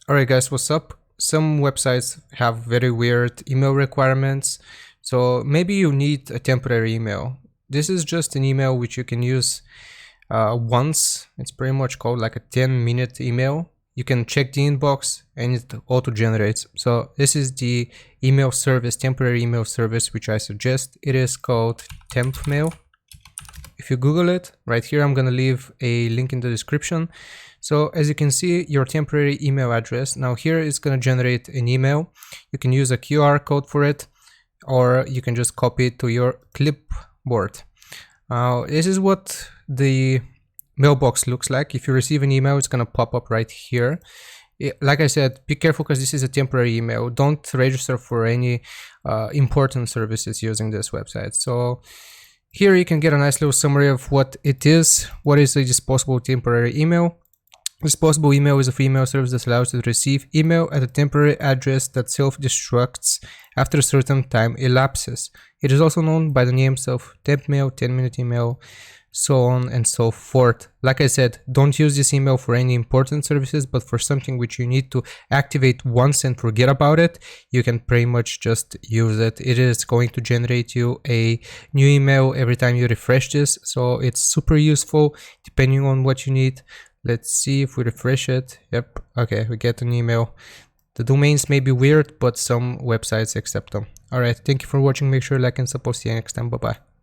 Alright guys, what's up? Some websites have very weird email requirements, so maybe you need a temporary email. This is just an email which you can use once. It's pretty much called like a 10-minute email. You can check the inbox and it auto-generates. So this is the email service, temporary email service, which I suggest. It is called Temp Mail. If you Google it, right here, I'm gonna leave a link in the description. So as you can see, your temporary email address, now here it's gonna generate an email. You can use a QR code for it, or you can just copy it to your clipboard. This is what the mailbox looks like. If you receive an email, it's gonna pop up right here. Like I said, be careful because this is a temporary email. Don't register for any important services using this website. So here you can get a nice little summary of what it is. What is a disposable temporary email? Disposable email is a free email service that allows you to receive email at a temporary address that self-destructs after a certain time elapses. It is also known by the names of temp mail, 10-minute email, so on and so forth. Like I said, don't use this email for any important services, but for something which you need to activate once and forget about it, you can pretty much just use it. It is going to generate you a new email every time you refresh this, so it's super useful depending on what you need. Let's see if we refresh it. Yep, okay, we get an email. The domains may be weird, but some websites accept them. Alright, thank you for watching. Make sure to like and support. See you next time. Bye bye.